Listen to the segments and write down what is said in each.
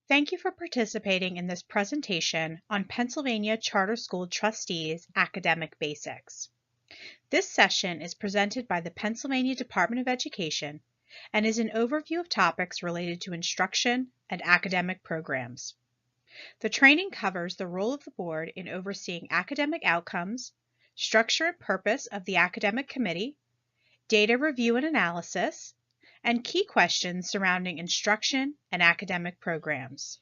Thank you for participating in this presentation on Pennsylvania Charter School Trustees Academic Basics. This session is presented by the Pennsylvania Department of Education and is an overview of topics related to instruction and academic programs. The training covers the role of the board in overseeing academic outcomes, structure and purpose of the academic committee, data review and analysis, and key questions surrounding instruction and academic programs.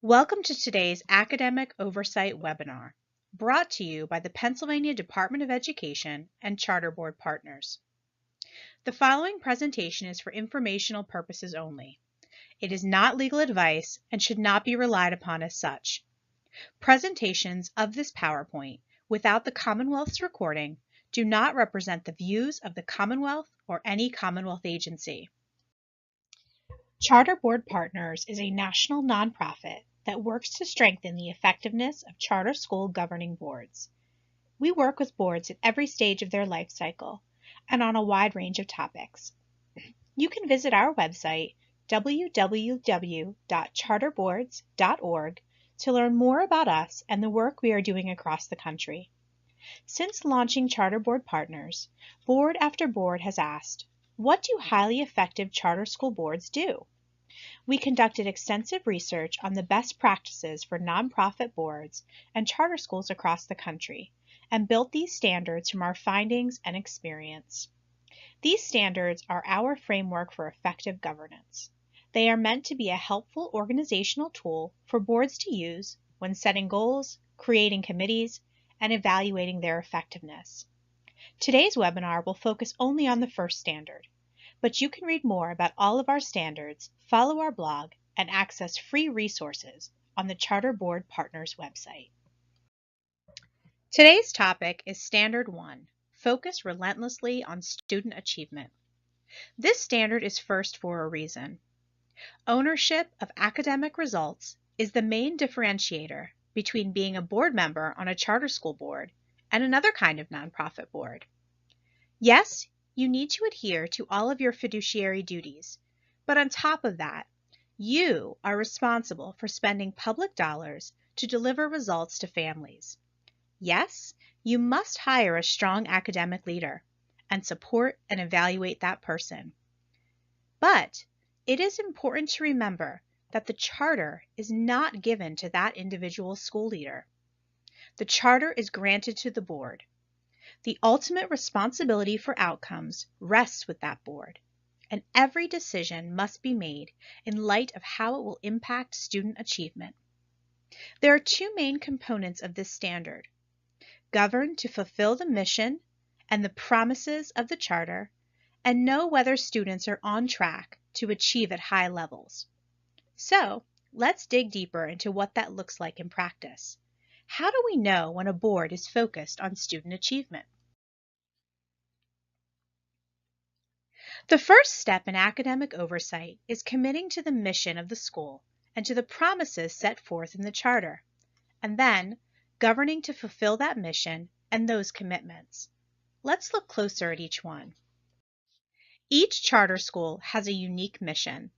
Welcome to today's Academic Oversight webinar, brought to you by the Pennsylvania Department of Education and Charter Board partners. The following presentation is for informational purposes only. It is not legal advice and should not be relied upon as such. Presentations of this PowerPoint without the Commonwealth's recording do not represent the views of the Commonwealth or any Commonwealth agency. Charter Board Partners is a national nonprofit that works to strengthen the effectiveness of charter school governing boards. We work with boards at every stage of their life cycle and on a wide range of topics. You can visit our website, www.charterboards.org, to learn more about us and the work we are doing across the country. Since launching Charter Board Partners, board after board has asked, what do highly effective charter school boards do? We conducted extensive research on the best practices for nonprofit boards and charter schools across the country and built these standards from our findings and experience. These standards are our framework for effective governance. They are meant to be a helpful organizational tool for boards to use when setting goals, creating committees, and evaluating their effectiveness. Today's webinar will focus only on the first standard, but you can read more about all of our standards, follow our blog, and access free resources on the Charter Board Partners website. Today's topic is Standard 1, Focus Relentlessly on Student Achievement. This standard is first for a reason. Ownership of academic results is the main differentiator between being a board member on a charter school board and another kind of nonprofit board. Yes, you need to adhere to all of your fiduciary duties, but on top of that, you are responsible for spending public dollars to deliver results to families. Yes, you must hire a strong academic leader and support and evaluate that person. But it is important to remember that the charter is not given to that individual school leader. The charter is granted to the board. The ultimate responsibility for outcomes rests with that board, and every decision must be made in light of how it will impact student achievement. There are two main components of this standard: govern to fulfill the mission and the promises of the charter, and know whether students are on track to achieve at high levels. So, let's dig deeper into what that looks like in practice. How do we know when a board is focused on student achievement? The first step in academic oversight is committing to the mission of the school and to the promises set forth in the charter, and then governing to fulfill that mission and those commitments. Let's look closer at each one. Each charter school has a unique mission.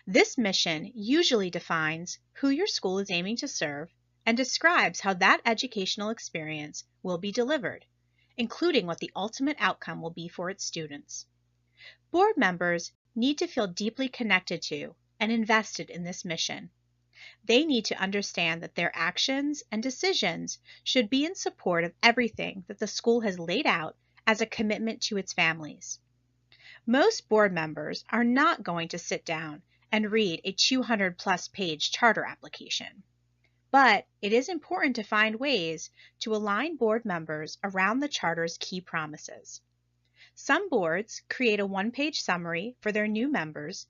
This mission usually defines who your school is aiming to serve and describes how that educational experience will be delivered, including what the ultimate outcome will be for its students. Board members need to feel deeply connected to and invested in this mission. They need to understand that their actions and decisions should be in support of everything that the school has laid out as a commitment to its families. Most board members are not going to sit down and read a 200-plus page charter application. But it is important to find ways to align board members around the charter's key promises. Some boards create a one-page summary for their new members,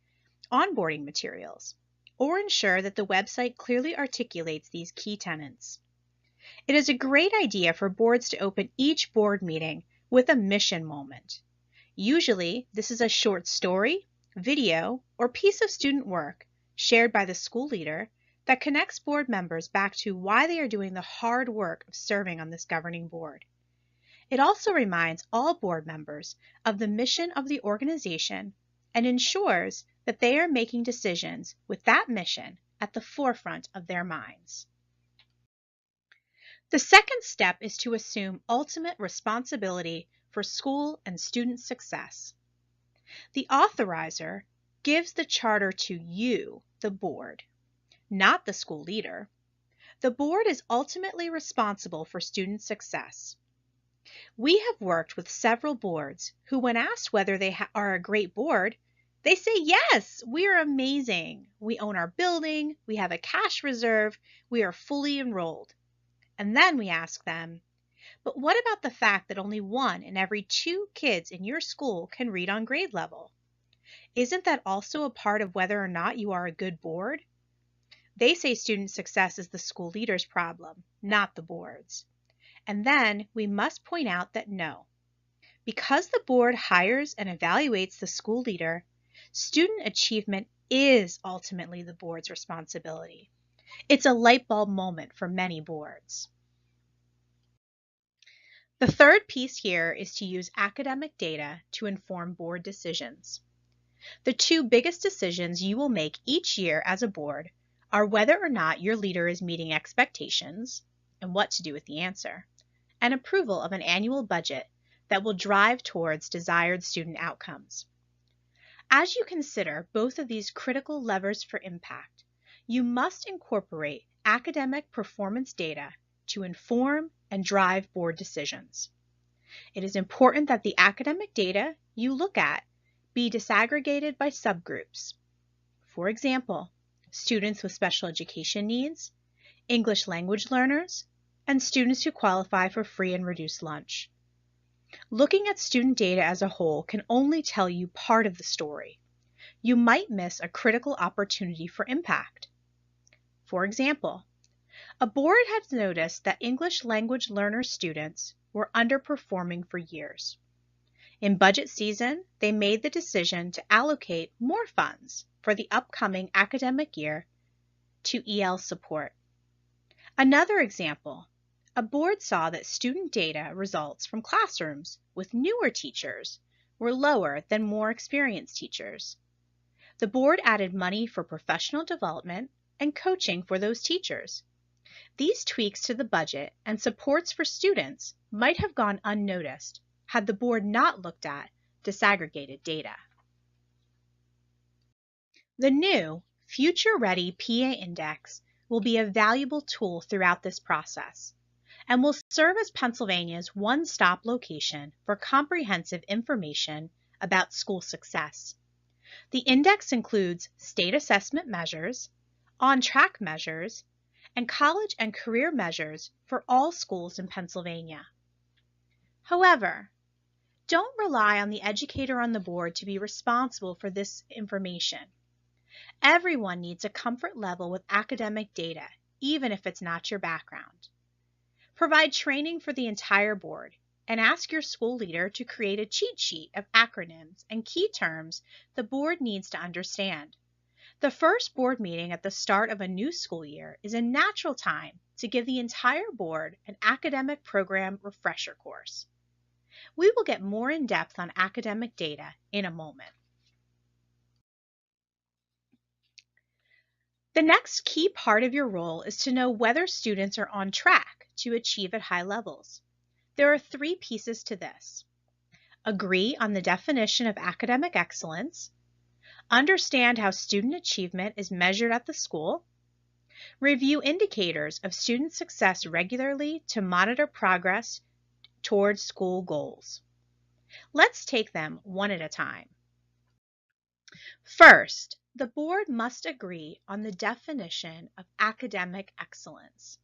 onboarding materials, or ensure that the website clearly articulates these key tenets. It is a great idea for boards to open each board meeting with a mission moment. Usually, this is a short story, video, or piece of student work shared by the school leader that connects board members back to why they are doing the hard work of serving on this governing board. It also reminds all board members of the mission of the organization and ensures that they are making decisions with that mission at the forefront of their minds. The second step is to assume ultimate responsibility for school and student success. The authorizer gives the charter to you, the board, not the school leader. The board is ultimately responsible for student success. We have worked with several boards who, when asked whether they are a great board, they say, yes, we are amazing. We own our building, we have a cash reserve, we are fully enrolled. And then we ask them, but what about the fact that only 1 in every 2 kids in your school can read on grade level? Isn't that also a part of whether or not you are a good board? They say student success is the school leader's problem, not the board's. And then we must point out that no, because the board hires and evaluates the school leader, student achievement is ultimately the board's responsibility. It's a light bulb moment for many boards. The third piece here is to use academic data to inform board decisions. The 2 biggest decisions you will make each year as a board are whether or not your leader is meeting expectations and what to do with the answer, and approval of an annual budget that will drive towards desired student outcomes. As you consider both of these critical levers for impact, you must incorporate academic performance data to inform and drive board decisions. It is important that the academic data you look at be disaggregated by subgroups. For example, students with special education needs, English language learners, and students who qualify for free and reduced lunch. Looking at student data as a whole can only tell you part of the story. You might miss a critical opportunity for impact. For example, a board has noticed that English language learner students were underperforming for years. In budget season, they made the decision to allocate more funds for the upcoming academic year to EL support. Another example, a board saw that student data results from classrooms with newer teachers were lower than more experienced teachers. The board added money for professional development and coaching for those teachers. These tweaks to the budget and supports for students might have gone unnoticed had the board not looked at disaggregated data. The new Future Ready PA Index will be a valuable tool throughout this process and will serve as Pennsylvania's one-stop location for comprehensive information about school success. The index includes state assessment measures, on-track measures, and college and career measures for all schools in Pennsylvania. However, don't rely on the educator on the board to be responsible for this information. Everyone needs a comfort level with academic data, even if it's not your background. Provide training for the entire board and ask your school leader to create a cheat sheet of acronyms and key terms the board needs to understand. The first board meeting at the start of a new school year is a natural time to give the entire board an academic program refresher course. We will get more in depth on academic data in a moment. The next key part of your role is to know whether students are on track to achieve at high levels. There are 3 pieces to this. Agree on the definition of academic excellence, understand how student achievement is measured at the school, review indicators of student success regularly to monitor progress towards school goals. Let's take them one at a time. First, the board must agree on the definition of academic excellence.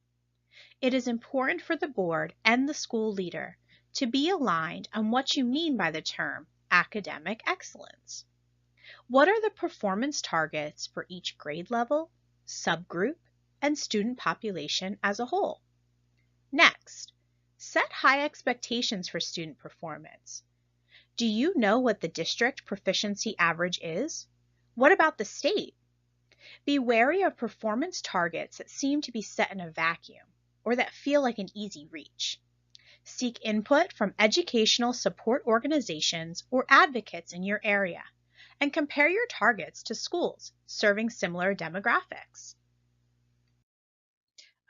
It is important for the board and the school leader to be aligned on what you mean by the term academic excellence. What are the performance targets for each grade level, subgroup, and student population as a whole? Next, set high expectations for student performance. Do you know what the district proficiency average is? What about the state? Be wary of performance targets that seem to be set in a vacuum or that feel like an easy reach. Seek input from educational support organizations or advocates in your area and compare your targets to schools serving similar demographics.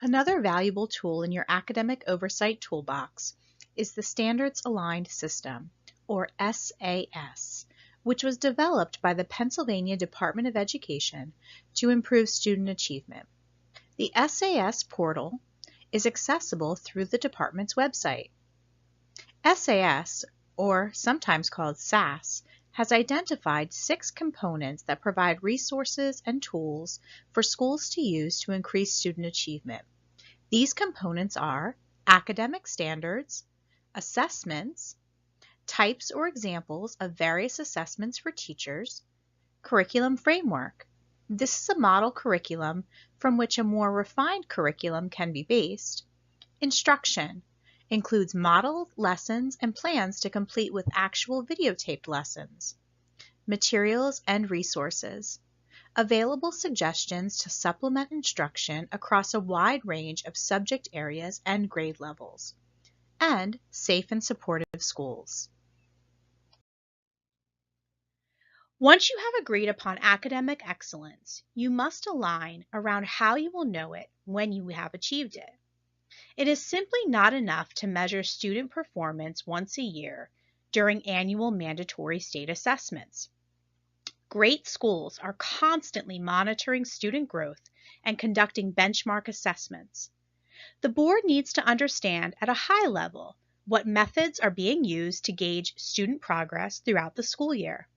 Another valuable tool in your academic oversight toolbox is the Standards Aligned System, or SAS, which was developed by the Pennsylvania Department of Education to improve student achievement. The SAS portal is accessible through the department's website. SAS, or sometimes called SAS, has identified 6 components that provide resources and tools for schools to use to increase student achievement. These components are academic standards, assessments, types or examples of various assessments for teachers, curriculum framework. This is a model curriculum from which a more refined curriculum can be based. Instruction includes model lessons and plans to complete with actual videotaped lessons. Materials and resources. Available suggestions to supplement instruction across a wide range of subject areas and grade levels. And safe and supportive schools. Once you have agreed upon academic excellence, you must align around how you will know it when you have achieved it. It is simply not enough to measure student performance once a year during annual mandatory state assessments. Great schools are constantly monitoring student growth and conducting benchmark assessments. The board needs to understand at a high level what methods are being used to gauge student progress throughout the school year,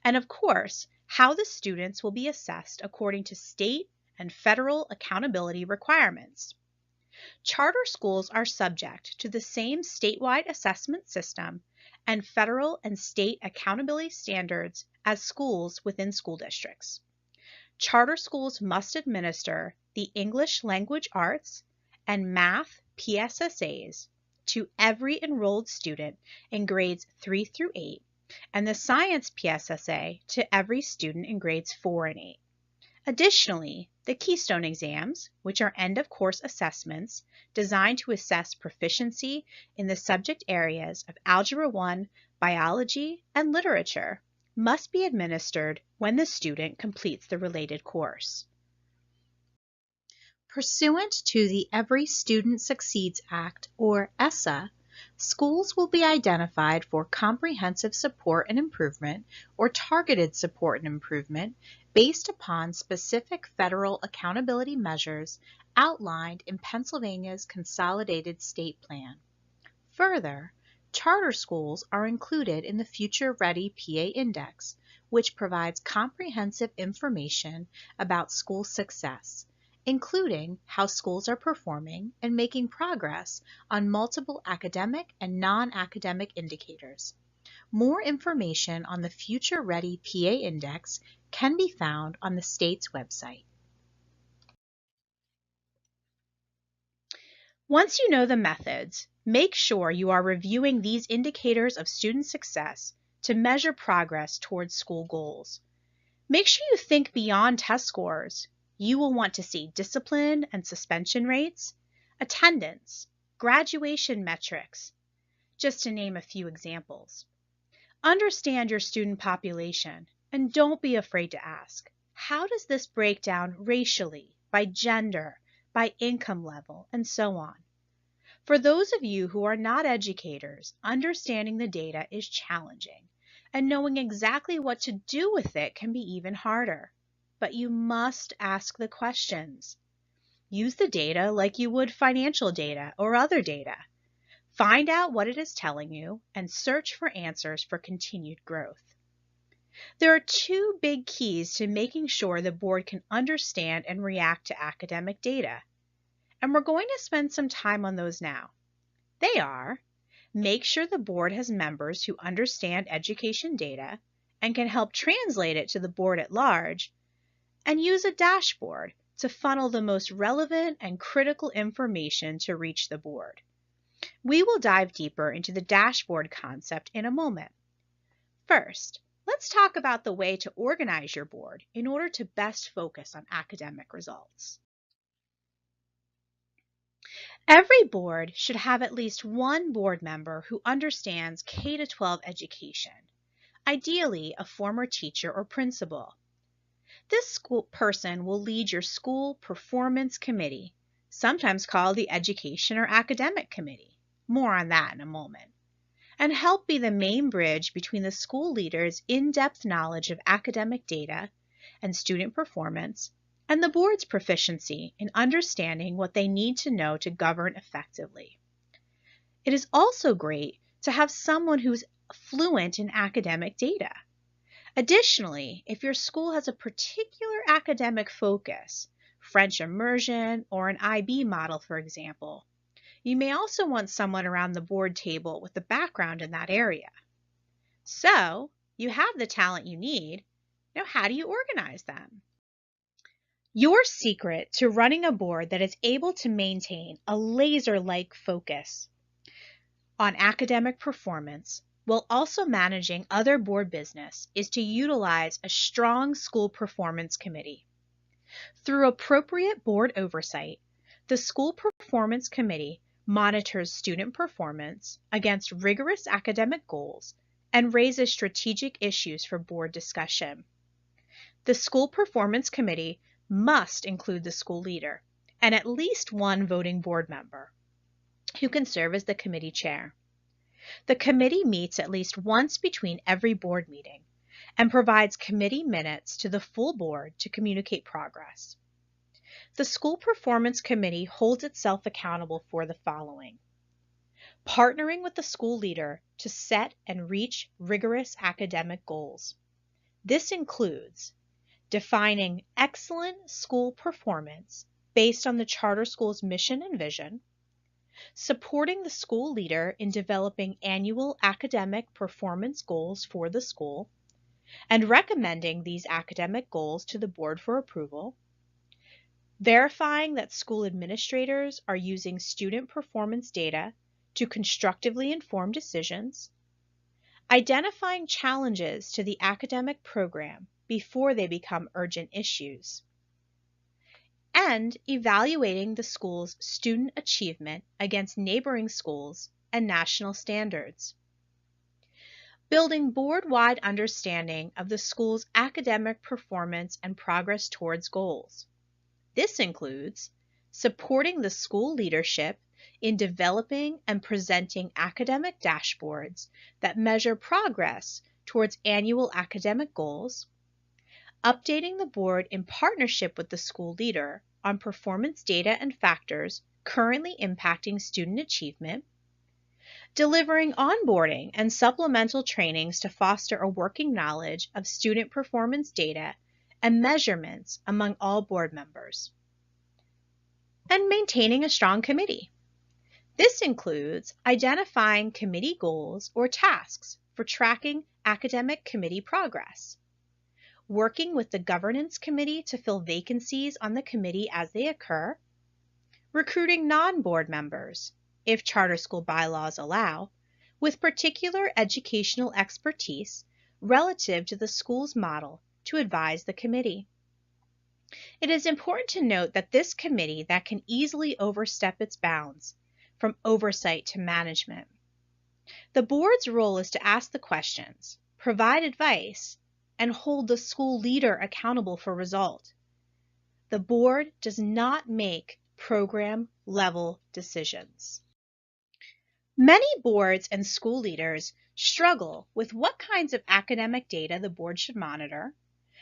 and of course, how the students will be assessed according to state and federal accountability requirements. Charter schools are subject to the same statewide assessment system and federal and state accountability standards as schools within school districts. Charter schools must administer the English Language Arts and Math PSSAs to every enrolled student in grades 3 through 8 and the Science PSSA to every student in grades 4 and 8. Additionally, the Keystone exams, which are end-of-course assessments designed to assess proficiency in the subject areas of Algebra 1, Biology, and Literature, must be administered when the student completes the related course. Pursuant to the Every Student Succeeds Act, or ESSA, schools will be identified for comprehensive support and improvement or targeted support and improvement based upon specific federal accountability measures outlined in Pennsylvania's Consolidated State Plan. Further, charter schools are included in the Future Ready PA Index, which provides comprehensive information about school success, including how schools are performing and making progress on multiple academic and non-academic indicators. More information on the Future Ready PA Index can be found on the state's website. Once you know the methods, make sure you are reviewing these indicators of student success to measure progress towards school goals. Make sure you think beyond test scores. You will want to see discipline and suspension rates, attendance, graduation metrics, just to name a few examples. Understand your student population and don't be afraid to ask, how does this break down racially, by gender, by income level, and so on? For those of you who are not educators, understanding the data is challenging, and knowing exactly what to do with it can be even harder. But you must ask the questions. Use the data like you would financial data or other data. Find out what it is telling you and search for answers for continued growth. There are 2 big keys to making sure the board can understand and react to academic data, and we're going to spend some time on those now. They are: make sure the board has members who understand education data and can help translate it to the board at large, and use a dashboard to funnel the most relevant and critical information to reach the board. We will dive deeper into the dashboard concept in a moment. First, let's talk about the way to organize your board in order to best focus on academic results. Every board should have at least one board member who understands K-12 education. ideally a former teacher or principal. This school person will lead your school performance committee, sometimes called the Education or Academic Committee. More on that in a moment. And help be the main bridge between the school leader's in-depth knowledge of academic data and student performance and the board's proficiency in understanding what they need to know to govern effectively. It is also great to have someone who's fluent in academic data. Additionally, if your school has a particular academic focus, French immersion or an IB model, for example, you may also want someone around the board table with a background in that area. So, you have the talent you need. Now, how do you organize them? Your secret to running a board that is able to maintain a laser-like focus on academic performance while also managing other board business is to utilize a strong school performance committee. Through appropriate board oversight, the school performance committee monitors student performance against rigorous academic goals and raises strategic issues for board discussion. The school performance committee must include the school leader and at least one voting board member who can serve as the committee chair. The committee meets at least once between every board meeting and provides committee minutes to the full board to communicate progress. The school performance committee holds itself accountable for the following: partnering with the school leader to set and reach rigorous academic goals. This includes defining excellent school performance based on the charter school's mission and vision, supporting the school leader in developing annual academic performance goals for the school, and recommending these academic goals to the board for approval, verifying that school administrators are using student performance data to constructively inform decisions, identifying challenges to the academic program before they become urgent issues, and evaluating the school's student achievement against neighboring schools and national standards. Building board-wide understanding of the school's academic performance and progress towards goals. This includes supporting the school leadership in developing and presenting academic dashboards that measure progress towards annual academic goals, updating the board in partnership with the school leader on performance data and factors currently impacting student achievement, delivering onboarding and supplemental trainings to foster a working knowledge of student performance data and measurements among all board members, and maintaining a strong committee. This includes identifying committee goals or tasks for tracking academic committee progress, working with the governance committee to fill vacancies on the committee as they occur, recruiting non-board members, if charter school bylaws allow, with particular educational expertise relative to the school's model to advise the committee. It is important to note that this committee that can easily overstep its bounds, from oversight to management. The board's role is to ask the questions, provide advice, and hold the school leader accountable for result. The board does not make program-level decisions. Many boards and school leaders struggle with what kinds of academic data the board should monitor,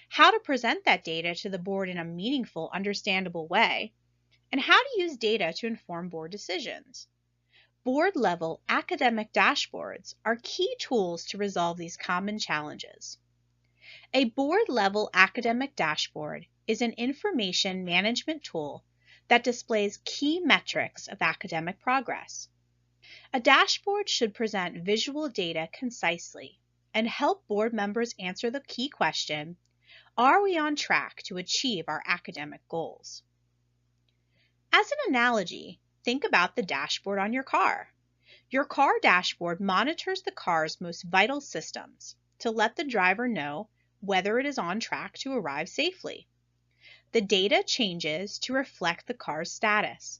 how to present that data to the board in a meaningful, understandable way, and how to use data to inform board decisions. Board-level academic dashboards are key tools to resolve these common challenges. A board-level academic dashboard is an information management tool that displays key metrics of academic progress. A dashboard should present visual data concisely and help board members answer the key question, are we on track to achieve our academic goals? As an analogy, think about the dashboard on your car. Your car dashboard monitors the car's most vital systems to let the driver know whether it is on track to arrive safely. The data changes to reflect the car's status,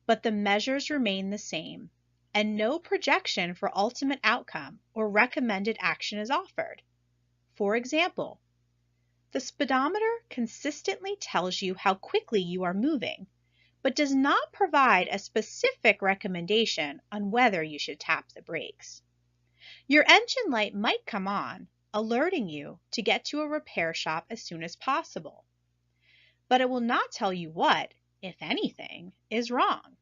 but the measures remain the same, and no projection for ultimate outcome or recommended action is offered. For example, the speedometer consistently tells you how quickly you are moving, but does not provide a specific recommendation on whether you should tap the brakes. Your engine light might come on, alerting you to get to a repair shop as soon as possible, but it will not tell you what, if anything, is wrong.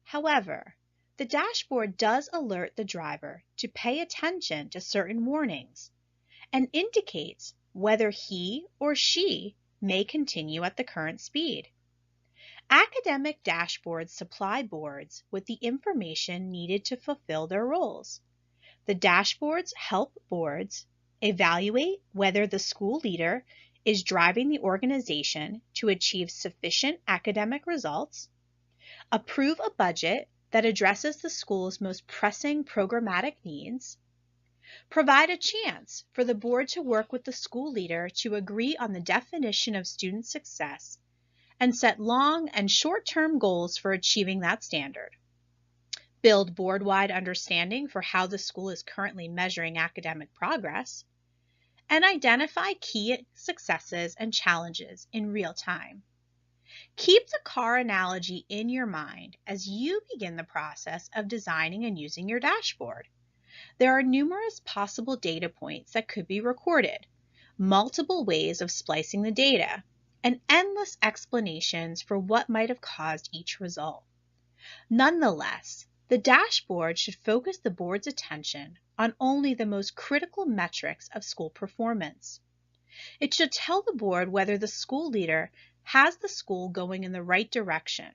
However, the dashboard does alert the driver to pay attention to certain warnings and indicates whether he or she may continue at the current speed. Academic dashboards supply boards with the information needed to fulfill their roles. The dashboards help boards evaluate whether the school leader is driving the organization to achieve sufficient academic results, approve a budget that addresses the school's most pressing programmatic needs, provide a chance for the board to work with the school leader to agree on the definition of student success, and set long and short-term goals for achieving that standard, build board-wide understanding for how the school is currently measuring academic progress, and identify key successes and challenges in real time. Keep the car analogy in your mind as you begin the process of designing and using your dashboard. There are numerous possible data points that could be recorded, multiple ways of splicing the data, and endless explanations for what might have caused each result. Nonetheless, the dashboard should focus the board's attention on only the most critical metrics of school performance. It should tell the board whether the school leader has the school going in the right direction,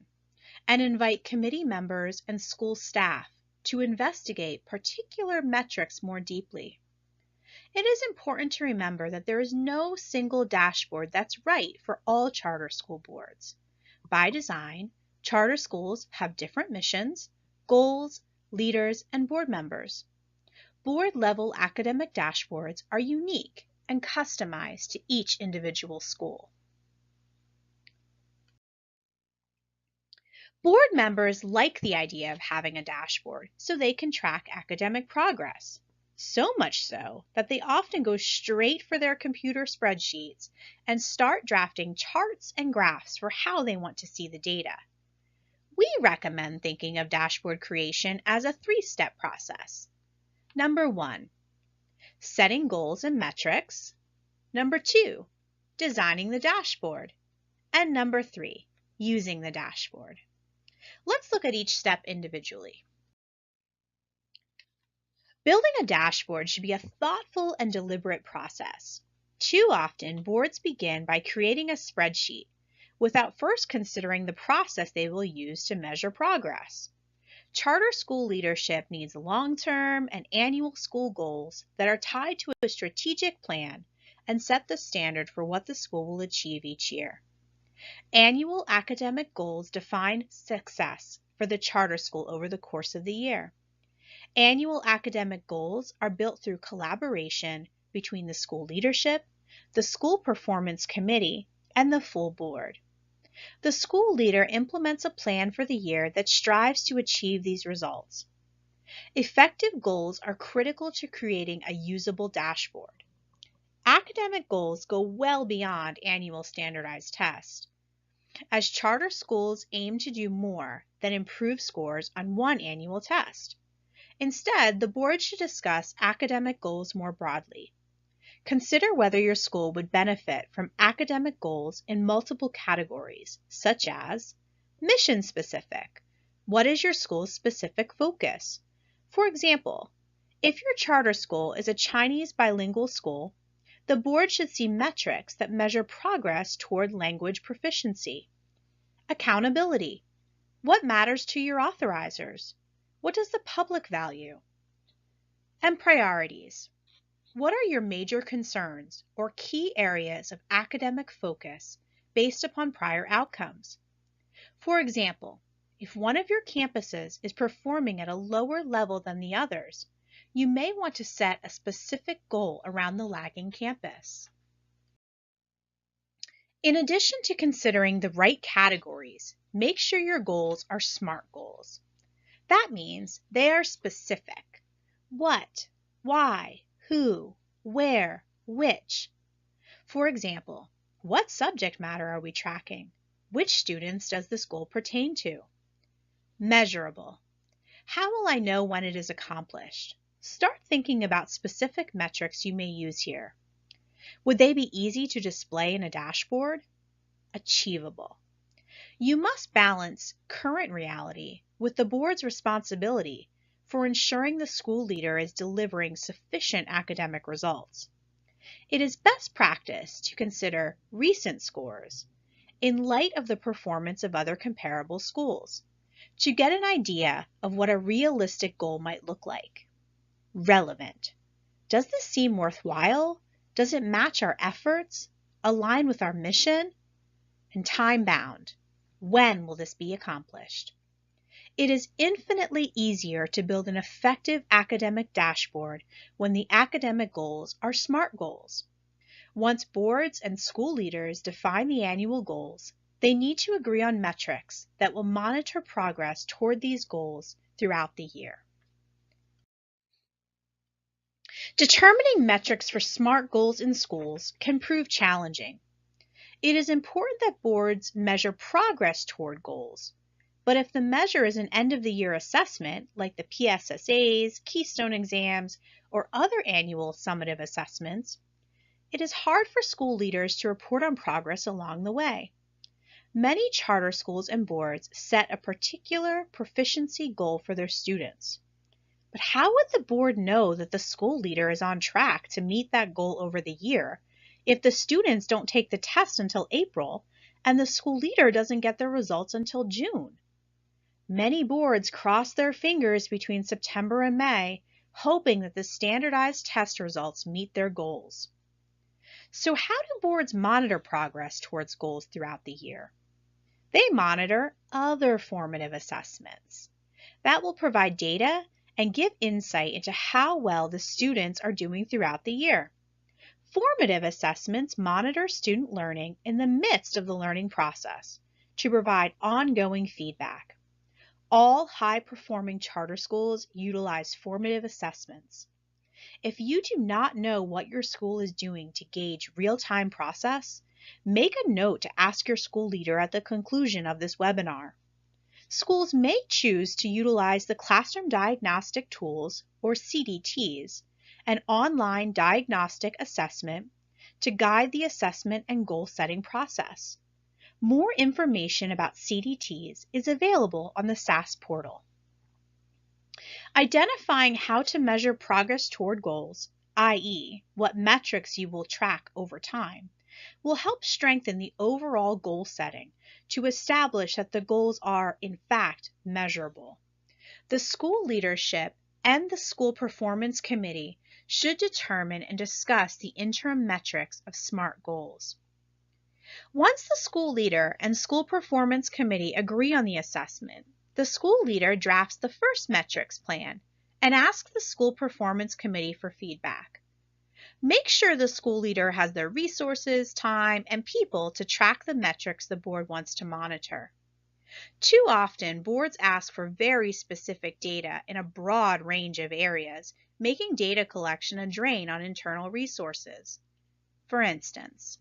and invite committee members and school staff to investigate particular metrics more deeply. It is important to remember that there is no single dashboard that's right for all charter school boards. By design, charter schools have different missions, goals, leaders, and board members. Board-level academic dashboards are unique and customized to each individual school. Board members like the idea of having a dashboard so they can track academic progress. So much so that they often go straight for their computer spreadsheets and start drafting charts and graphs for how they want to see the data. We recommend thinking of dashboard creation as a 3-step process. Number 1, setting goals and metrics. Number 2, designing the dashboard. And number 3, using the dashboard. Let's look at each step individually. Building a dashboard should be a thoughtful and deliberate process. Too often, boards begin by creating a spreadsheet without first considering the process they will use to measure progress. Charter school leadership needs long-term and annual school goals that are tied to a strategic plan and set the standard for what the school will achieve each year. Annual academic goals define success for the charter school over the course of the year. Annual academic goals are built through collaboration between the school leadership, the school performance committee, and the full board. The school leader implements a plan for the year that strives to achieve these results. Effective goals are critical to creating a usable dashboard. Academic goals go well beyond annual standardized tests, as charter schools aim to do more than improve scores on one annual test. Instead, the board should discuss academic goals more broadly. Consider whether your school would benefit from academic goals in multiple categories, such as mission-specific. What is your school's specific focus? For example, if your charter school is a Chinese bilingual school, the board should see metrics that measure progress toward language proficiency. Accountability. What matters to your authorizers? What does the public value? And priorities. What are your major concerns or key areas of academic focus based upon prior outcomes? For example, if one of your campuses is performing at a lower level than the others, you may want to set a specific goal around the lagging campus. In addition to considering the right categories, make sure your goals are SMART goals. That means they are specific. What, why, who, where, which. For example, what subject matter are we tracking? Which students does this goal pertain to? Measurable. How will I know when it is accomplished? Start thinking about specific metrics you may use here. Would they be easy to display in a dashboard? Achievable. You must balance current reality with the board's responsibility for ensuring the school leader is delivering sufficient academic results. It is best practice to consider recent scores in light of the performance of other comparable schools to get an idea of what a realistic goal might look like. Relevant. Does this seem worthwhile? Does it match our efforts? Align with our mission? And time-bound. When will this be accomplished? It is infinitely easier to build an effective academic dashboard when the academic goals are SMART goals. Once boards and school leaders define the annual goals, they need to agree on metrics that will monitor progress toward these goals throughout the year. Determining metrics for SMART goals in schools can prove challenging. It is important that boards measure progress toward goals, but if the measure is an end-of-the-year assessment, like the PSSAs, Keystone exams, or other annual summative assessments, it is hard for school leaders to report on progress along the way. Many charter schools and boards set a particular proficiency goal for their students. But how would the board know that the school leader is on track to meet that goal over the year if the students don't take the test until April and the school leader doesn't get their results until June? Many boards cross their fingers between September and May, hoping that the standardized test results meet their goals. So how do boards monitor progress towards goals throughout the year? They monitor other formative assessments that will provide data and give insight into how well the students are doing throughout the year. Formative assessments monitor student learning in the midst of the learning process to provide ongoing feedback. All high-performing charter schools utilize formative assessments. If you do not know what your school is doing to gauge real-time process, make a note to ask your school leader at the conclusion of this webinar. Schools may choose to utilize the Classroom Diagnostic Tools, or CDTs, an online diagnostic assessment, to guide the assessment and goal-setting process. More information about CDTs is available on the SAS portal. Identifying how to measure progress toward goals, i.e., what metrics you will track over time, will help strengthen the overall goal setting to establish that the goals are, in fact, measurable. The school leadership and the school performance committee should determine and discuss the interim metrics of SMART goals. Once the school leader and school performance committee agree on the assessment, the school leader drafts the first metrics plan and asks the school performance committee for feedback. Make sure the school leader has the resources, time, and people to track the metrics the board wants to monitor. Too often, boards ask for very specific data in a broad range of areas, making data collection a drain on internal resources. For instance,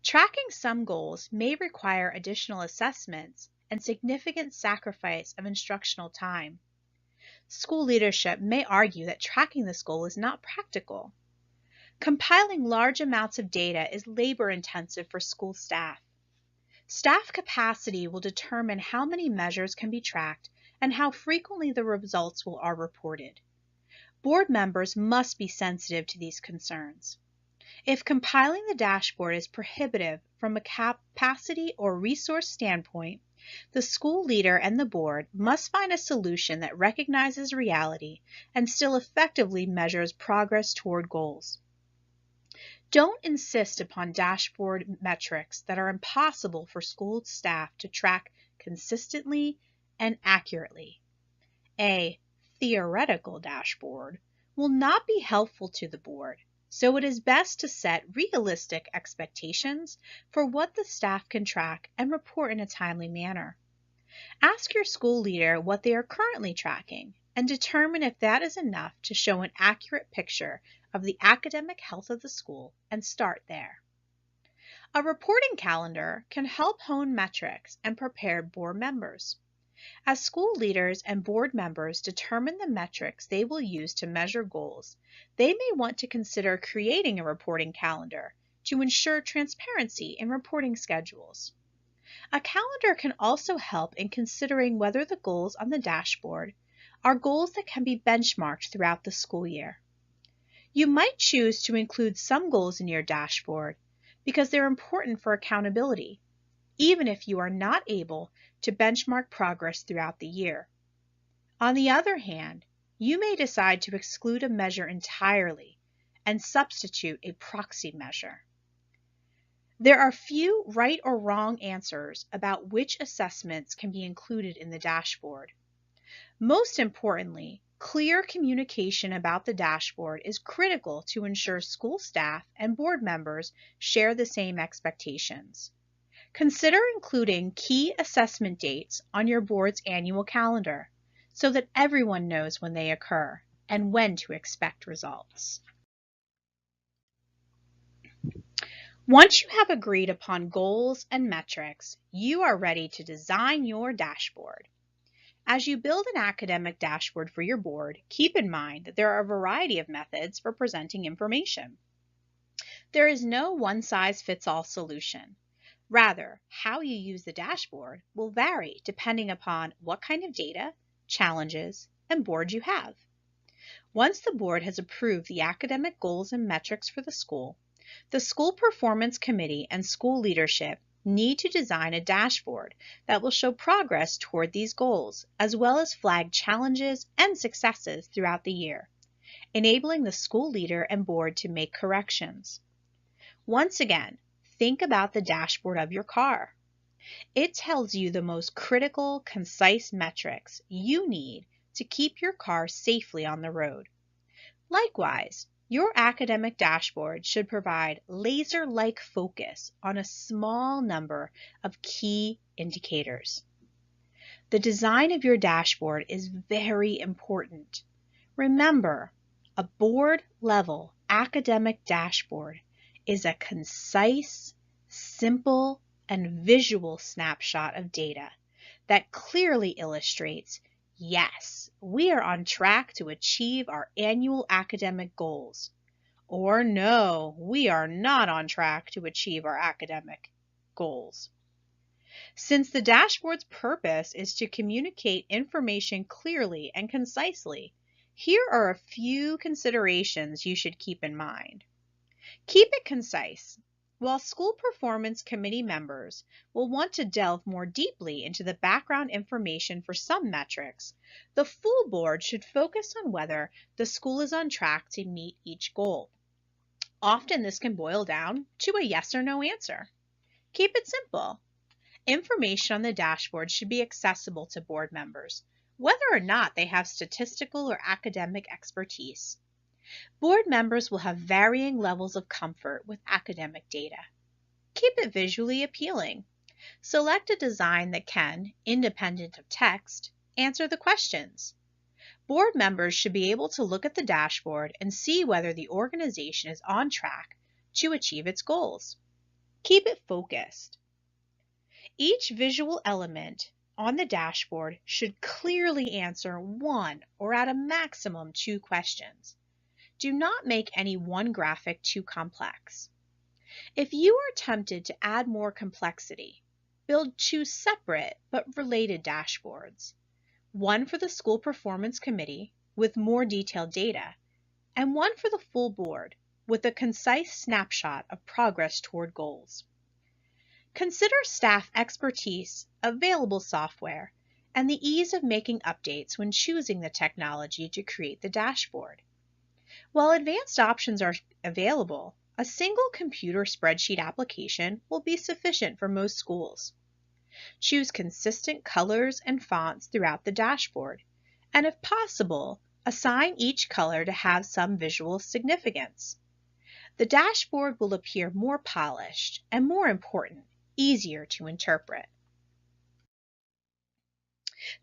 tracking some goals may require additional assessments and significant sacrifice of instructional time. School leadership may argue that tracking this goal is not practical. Compiling large amounts of data is labor-intensive for school staff. Staff capacity will determine how many measures can be tracked and how frequently the results are reported. Board members must be sensitive to these concerns. If compiling the dashboard is prohibitive from a capacity or resource standpoint, the school leader and the board must find a solution that recognizes reality and still effectively measures progress toward goals. Don't insist upon dashboard metrics that are impossible for school staff to track consistently and accurately. A theoretical dashboard will not be helpful to the board, so it is best to set realistic expectations for what the staff can track and report in a timely manner. Ask your school leader what they are currently tracking and determine if that is enough to show an accurate picture of the academic health of the school and start there. A reporting calendar can help hone metrics and prepare board members. As school leaders and board members determine the metrics they will use to measure goals, they may want to consider creating a reporting calendar to ensure transparency in reporting schedules. A calendar can also help in considering whether the goals on the dashboard are goals that can be benchmarked throughout the school year. You might choose to include some goals in your dashboard because they're important for accountability, even if you are not able to benchmark progress throughout the year. On the other hand, you may decide to exclude a measure entirely and substitute a proxy measure. There are few right or wrong answers about which assessments can be included in the dashboard. Most importantly, clear communication about the dashboard is critical to ensure school staff and board members share the same expectations. Consider including key assessment dates on your board's annual calendar so that everyone knows when they occur and when to expect results. Once you have agreed upon goals and metrics, you are ready to design your dashboard. As you build an academic dashboard for your board, keep in mind that there are a variety of methods for presenting information. There is no one-size-fits-all solution. Rather, how you use the dashboard will vary depending upon what kind of data, challenges, and board you have. Once the board has approved the academic goals and metrics for the school performance committee and school leadership need to design a dashboard that will show progress toward these goals, as well as flag challenges and successes throughout the year, enabling the school leader and board to make corrections. Once again, think about the dashboard of your car. It tells you the most critical, concise metrics you need to keep your car safely on the road. Likewise, your academic dashboard should provide laser-like focus on a small number of key indicators. The design of your dashboard is very important. Remember, a board-level academic dashboard is a concise, simple, and visual snapshot of data that clearly illustrates, yes, we are on track to achieve our annual academic goals, or no, we are not on track to achieve our academic goals. Since the dashboard's purpose is to communicate information clearly and concisely, here are a few considerations you should keep in mind. Keep it concise. While school performance committee members will want to delve more deeply into the background information for some metrics, the full board should focus on whether the school is on track to meet each goal. Often this can boil down to a yes or no answer. Keep it simple. Information on the dashboard should be accessible to board members, whether or not they have statistical or academic expertise. Board members will have varying levels of comfort with academic data. Keep it visually appealing. Select a design that can, independent of text, answer the questions. Board members should be able to look at the dashboard and see whether the organization is on track to achieve its goals. Keep it focused. Each visual element on the dashboard should clearly answer one or at a maximum two questions. Do not make any one graphic too complex. If you are tempted to add more complexity, build two separate but related dashboards, one for the school performance committee with more detailed data, and one for the full board with a concise snapshot of progress toward goals. Consider staff expertise, available software, and the ease of making updates when choosing the technology to create the dashboard. While advanced options are available, a single computer spreadsheet application will be sufficient for most schools. Choose consistent colors and fonts throughout the dashboard, and if possible, assign each color to have some visual significance. The dashboard will appear more polished and, more important, easier to interpret.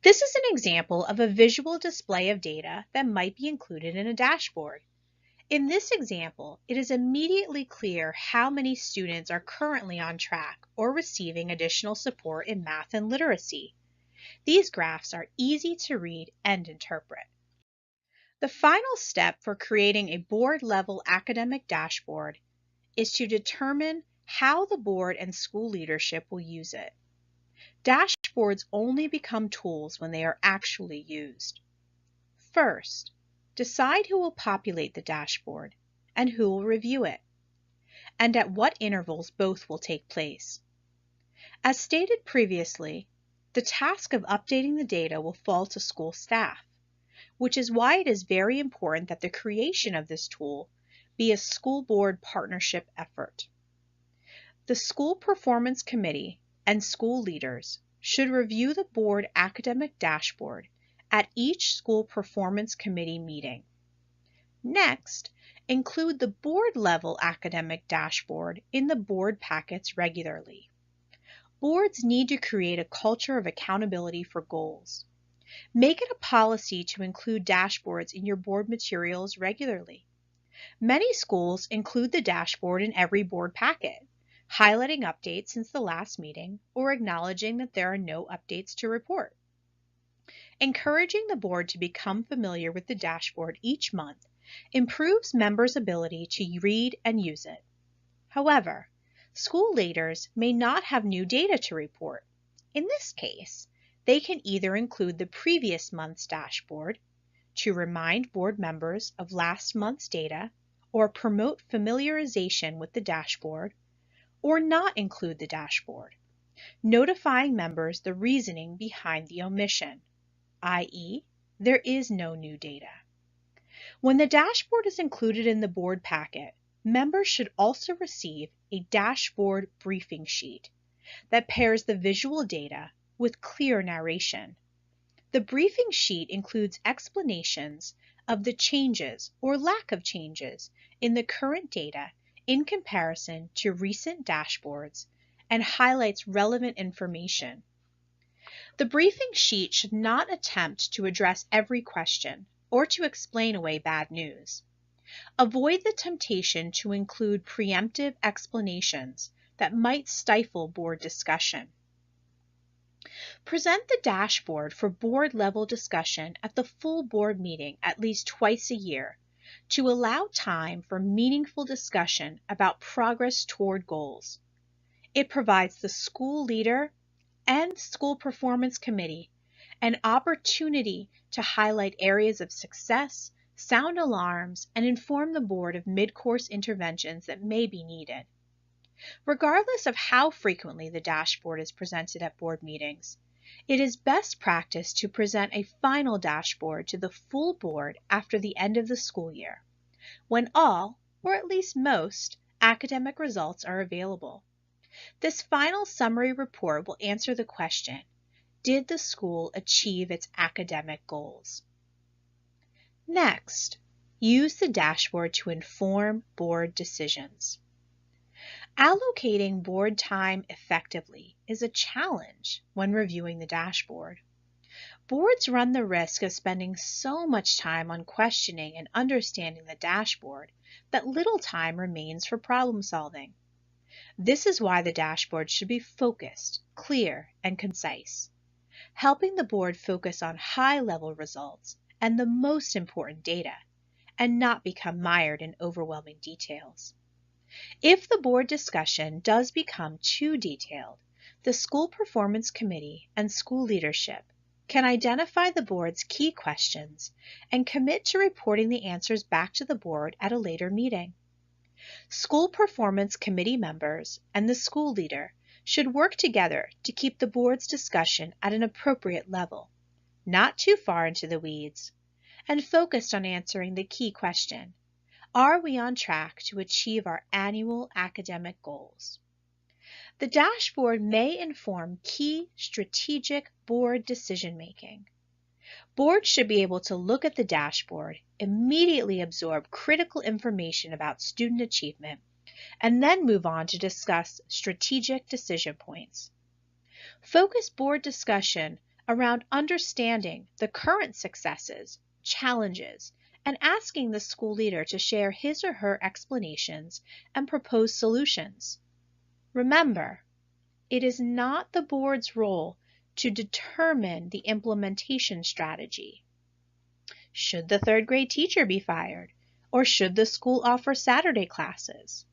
This is an example of a visual display of data that might be included in a dashboard. In this example, it is immediately clear how many students are currently on track or receiving additional support in math and literacy. These graphs are easy to read and interpret. The final step for creating a board-level academic dashboard is to determine how the board and school leadership will use it. Dashboards only become tools when they are actually used. First, decide who will populate the dashboard and who will review it, and at what intervals both will take place. As stated previously, the task of updating the data will fall to school staff, which is why it is very important that the creation of this tool be a school board partnership effort. The School Performance Committee and school leaders should review the board academic dashboard at each School Performance Committee meeting. Next, include the board-level academic dashboard in the board packets regularly. Boards need to create a culture of accountability for goals. Make it a policy to include dashboards in your board materials regularly. Many schools include the dashboard in every board packet, highlighting updates since the last meeting or acknowledging that there are no updates to report. Encouraging the board to become familiar with the dashboard each month improves members' ability to read and use it. However, school leaders may not have new data to report. In this case, they can either include the previous month's dashboard to remind board members of last month's data or promote familiarization with the dashboard, or not include the dashboard, notifying members the reasoning behind the omission, i.e., there is no new data. When the dashboard is included in the board packet, members should also receive a dashboard briefing sheet that pairs the visual data with clear narration. The briefing sheet includes explanations of the changes or lack of changes in the current data in comparison to recent dashboards and highlights relevant information. The briefing sheet should not attempt to address every question or to explain away bad news. Avoid the temptation to include preemptive explanations that might stifle board discussion. Present the dashboard for board-level discussion at the full board meeting at least twice a year to allow time for meaningful discussion about progress toward goals. It provides the school leader and school performance committee an opportunity to highlight areas of success, sound alarms, and inform the board of mid-course interventions that may be needed. Regardless of how frequently the dashboard is presented at board meetings, it is best practice to present a final dashboard to the full board after the end of the school year, when all, or at least most, academic results are available. This final summary report will answer the question, did the school achieve its academic goals? Next, use the dashboard to inform board decisions. Allocating board time effectively is a challenge when reviewing the dashboard. Boards run the risk of spending so much time on questioning and understanding the dashboard that little time remains for problem solving. This is why the dashboard should be focused, clear, and concise, helping the board focus on high-level results and the most important data, and not become mired in overwhelming details. If the board discussion does become too detailed, the School Performance Committee and school leadership can identify the board's key questions and commit to reporting the answers back to the board at a later meeting. School Performance Committee members and the school leader should work together to keep the board's discussion at an appropriate level, not too far into the weeds, and focused on answering the key question, are we on track to achieve our annual academic goals? The dashboard may inform key strategic board decision-making. Boards should be able to look at the dashboard, immediately absorb critical information about student achievement, and then move on to discuss strategic decision points. Focus board discussion around understanding the current successes, challenges, and asking the school leader to share his or her explanations and propose solutions. Remember, it is not the board's role to determine the implementation strategy. Should the third grade teacher be fired? Or should the school offer Saturday classes?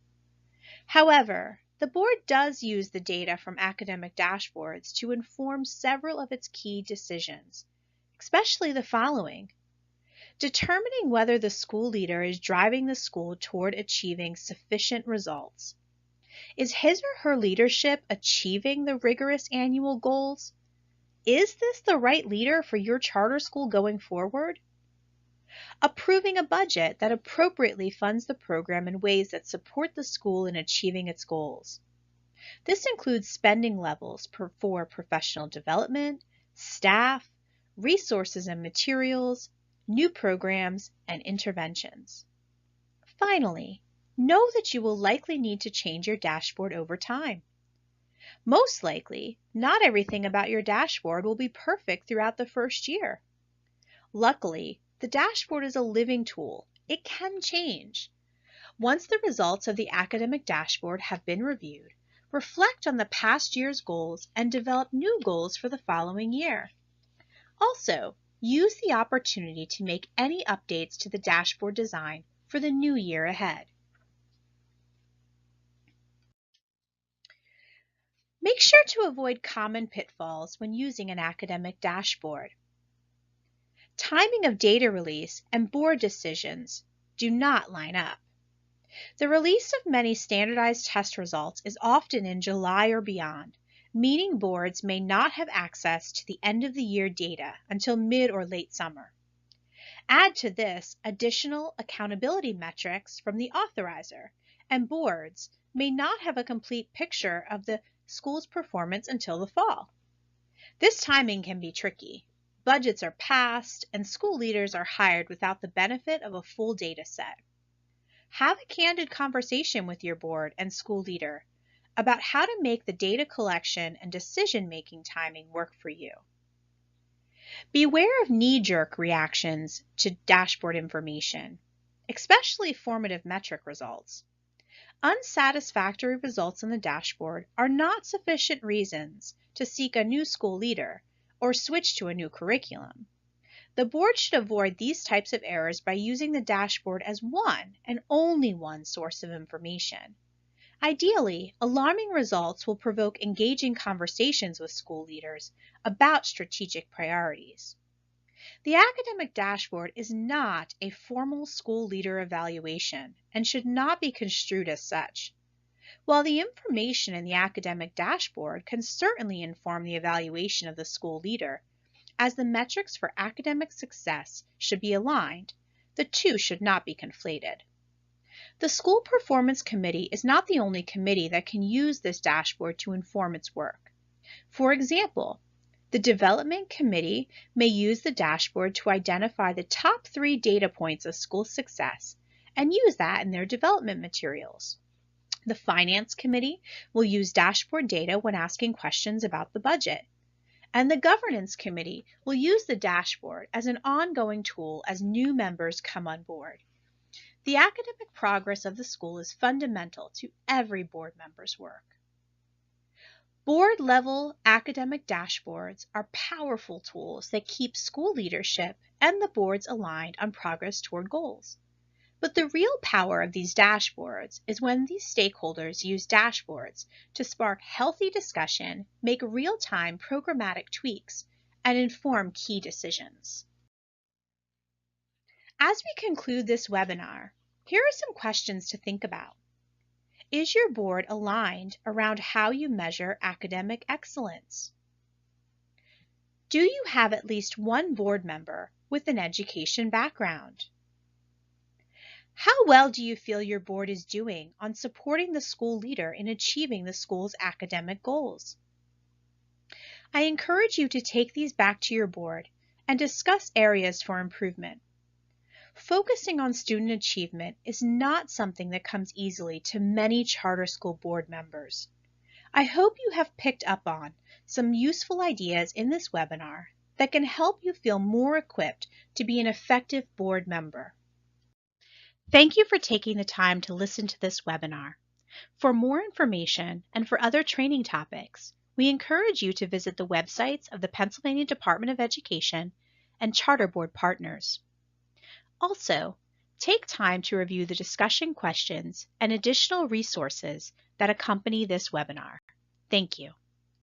However, the board does use the data from academic dashboards to inform several of its key decisions, especially the following: determining whether the school leader is driving the school toward achieving sufficient results. Is his or her leadership achieving the rigorous annual goals? Is this the right leader for your charter school going forward? Approving a budget that appropriately funds the program in ways that support the school in achieving its goals. This includes spending levels for professional development, staff, resources and materials, new programs, and interventions. Finally, know that you will likely need to change your dashboard over time. Most likely, not everything about your dashboard will be perfect throughout the first year. Luckily, the dashboard is a living tool. It can change. Once the results of the academic dashboard have been reviewed, reflect on the past year's goals and develop new goals for the following year. Also, use the opportunity to make any updates to the dashboard design for the new year ahead. Make sure to avoid common pitfalls when using an academic dashboard. Timing of data release and board decisions do not line up. The release of many standardized test results is often in July or beyond, meaning boards may not have access to the end of the year data until mid or late summer. Add to this additional accountability metrics from the authorizer, and boards may not have a complete picture of the school's performance until the fall. This timing can be tricky. Budgets are passed, and school leaders are hired without the benefit of a full data set. Have a candid conversation with your board and school leader about how to make the data collection and decision-making timing work for you. Beware of knee-jerk reactions to dashboard information, especially formative metric results. Unsatisfactory results in the dashboard are not sufficient reasons to seek a new school leader or switch to a new curriculum. The board should avoid these types of errors by using the dashboard as one and only one source of information. Ideally, alarming results will provoke engaging conversations with school leaders about strategic priorities. The academic dashboard is not a formal school leader evaluation and should not be construed as such. While the information in the academic dashboard can certainly inform the evaluation of the school leader, as the metrics for academic success should be aligned, the two should not be conflated. The School Performance Committee is not the only committee that can use this dashboard to inform its work. For example, the Development Committee may use the dashboard to identify the top 3 data points of school success and use that in their development materials. The Finance Committee will use dashboard data when asking questions about the budget. And the Governance Committee will use the dashboard as an ongoing tool as new members come on board. The academic progress of the school is fundamental to every board member's work. Board-level academic dashboards are powerful tools that keep school leadership and the boards aligned on progress toward goals. But the real power of these dashboards is when these stakeholders use dashboards to spark healthy discussion, make real-time programmatic tweaks, and inform key decisions. As we conclude this webinar, here are some questions to think about. Is your board aligned around how you measure academic excellence? Do you have at least one board member with an education background? How well do you feel your board is doing on supporting the school leader in achieving the school's academic goals? I encourage you to take these back to your board and discuss areas for improvement. Focusing on student achievement is not something that comes easily to many charter school board members. I hope you have picked up on some useful ideas in this webinar that can help you feel more equipped to be an effective board member. Thank you for taking the time to listen to this webinar. For more information and for other training topics, we encourage you to visit the websites of the Pennsylvania Department of Education and Charter Board partners. Also, take time to review the discussion questions and additional resources that accompany this webinar. Thank you.